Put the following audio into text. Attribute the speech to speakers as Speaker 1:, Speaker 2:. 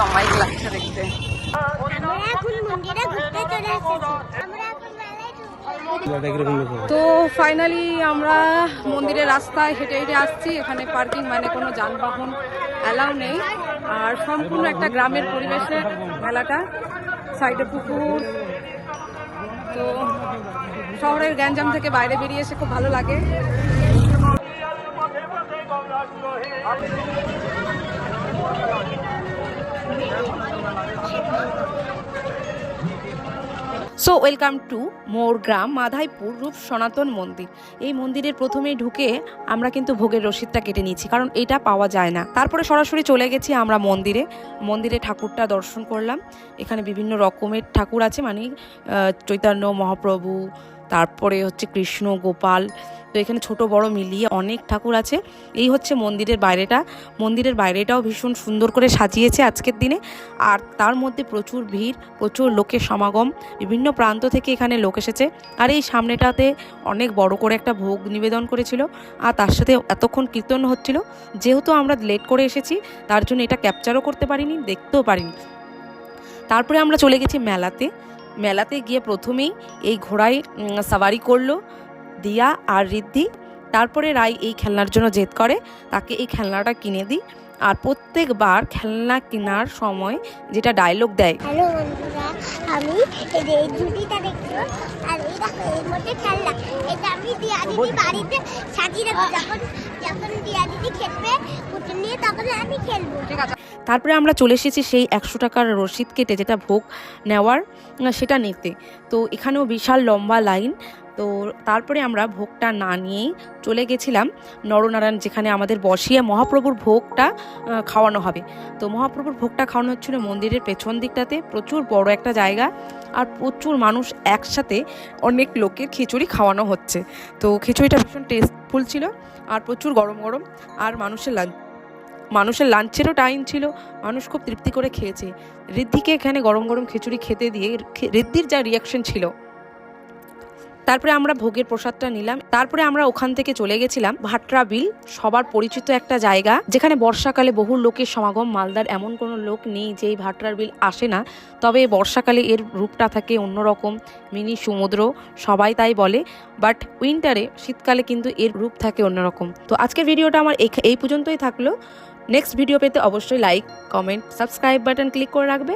Speaker 1: অমায়িক লাগছে দেখতে। তো ফাইনালি আমরা মন্দিরের রাস্তায় হেঁটে হেঁটে আসছি। এখানে পার্কিং মানে কোনো যানবাহন অ্যালাউ নেই, আর সম্পূর্ণ একটা গ্রামের পরিবেশে মেলাটা, সাইডে পুকুর। তো শহরের গ্যাঞ্জাম থেকে বাইরে বেরিয়ে এসে খুব ভালো লাগে। So welcome to Morgram Madhaipur রূপ সনাতন মন্দির। এই মন্দিরের প্রথমেই ঢুকে আমরা কিন্তু ভোগের রসিদটা কেটে নিয়েছি, কারণ এটা পাওয়া যায় না। তারপরে সরাসরি চলে গেছি আমরা মন্দিরে ঠাকুরটা দর্শন করলাম। এখানে বিভিন্ন রকমের ঠাকুর আছে, মানে চৈতন্য মহাপ্রভু, তারপরে হচ্ছে কৃষ্ণ, গোপাল। তো এখানে ছোট বড় মিলিয়ে অনেক ঠাকুর আছে। এই হচ্ছে মন্দিরের বাইরেটা। মন্দিরের বাইরেটাও ভীষণ সুন্দর করে সাজিয়েছে আজকের দিনে। আর তার মধ্যে প্রচুর ভিড়, প্রচুর লোকের সমাগম, বিভিন্ন প্রান্ত থেকে এখানে লোক এসেছে। আর এই সামনেটাতে অনেক বড় করে একটা ভোগ নিবেদন করেছিল, আর তার সাথে এতক্ষণ কীর্তন হচ্ছিল। যেহেতু আমরা লেট করে এসেছি, তার জন্য এটা ক্যাপচারও করতে পারিনি, দেখতেও পারিনি। তারপরে আমরা চলে গেছি মেলাতে গিয়ে প্রথমেই এই ঘোড়ায় সাওয়ারি করলো দিয়া আর রিদ্ধি। তারপরে রাই এই খেলনার জন্য জেদ করে, তাকে এই খেলনাটা কিনে দিই। আর প্রত্যেকবার খেলনা কেনার সময় যেটা ডায়লগ দেয়,
Speaker 2: হ্যালো বন্ধুরা, আমি এই ঝুড়িটা দেখছো, আর এই দেখো এর মধ্যে খেলনা। এটা আমি দিয়া দিদি বাড়িতে সাজিয়ে রাখবো, যখন দিয়া দিদি খেলবে পুতুল নিয়ে, তখন আমি খেলবো।
Speaker 1: ঠিক আছে। তারপরে আমরা চলে এসেছি সেই 100 টাকার রসিদ কেটে যেটা ভোগ নেওয়ার, সেটা নিতে। তো এখানেও বিশাল লম্বা লাইন। তো তারপরে আমরা ভোগটা না নিয়েই চলে গেছিলাম নরনারায়ণ, যেখানে আমাদের বসিয়ে মহাপ্রভুর ভোগটা খাওয়ানো হবে। তো মহাপ্রভুর ভোগটা খাওয়ানো হচ্ছিল মন্দিরের পেছন দিকটাতে, প্রচুর বড় একটা জায়গা, আর প্রচুর মানুষ একসাথে, অনেক লোকের খিচুড়ি খাওয়ানো হচ্ছে। তো খিচুড়িটা ভীষণ টেস্টফুল ছিল, আর প্রচুর গরম গরম। আর মানুষের লাঞ্চেরও টাইম ছিল, মানুষ খুব তৃপ্তি করে খেয়েছে। ঋদ্ধিকে এখানে গরম গরম খিচুড়ি খেতে দিয়ে ঋদ্ধির যা রিয়াকশন ছিল। তারপরে আমরা ভোগের প্রসাদটা নিলাম। তারপরে আমরা ওখান থেকে চলে গেছিলাম ভাটরা বিল, সবার পরিচিত একটা জায়গা, যেখানে বর্ষাকালে বহু লোকের সমাগম। মালদার এমন কোনো লোক নেই যে এই ভাটরার বিল আসে না, তবে বর্ষাকালে এর রূপটা থাকে অন্যরকম, মিনি সমুদ্র সবাই তাই বলে। বাট উইন্টারে, শীতকালে কিন্তু এর রূপ থাকে অন্যরকম। তো আজকের ভিডিওটা আমার এই পর্যন্তই থাকলো। নেক্সট ভিডিও পেতে অবশ্যই like, comment, subscribe button click করে রাখবে।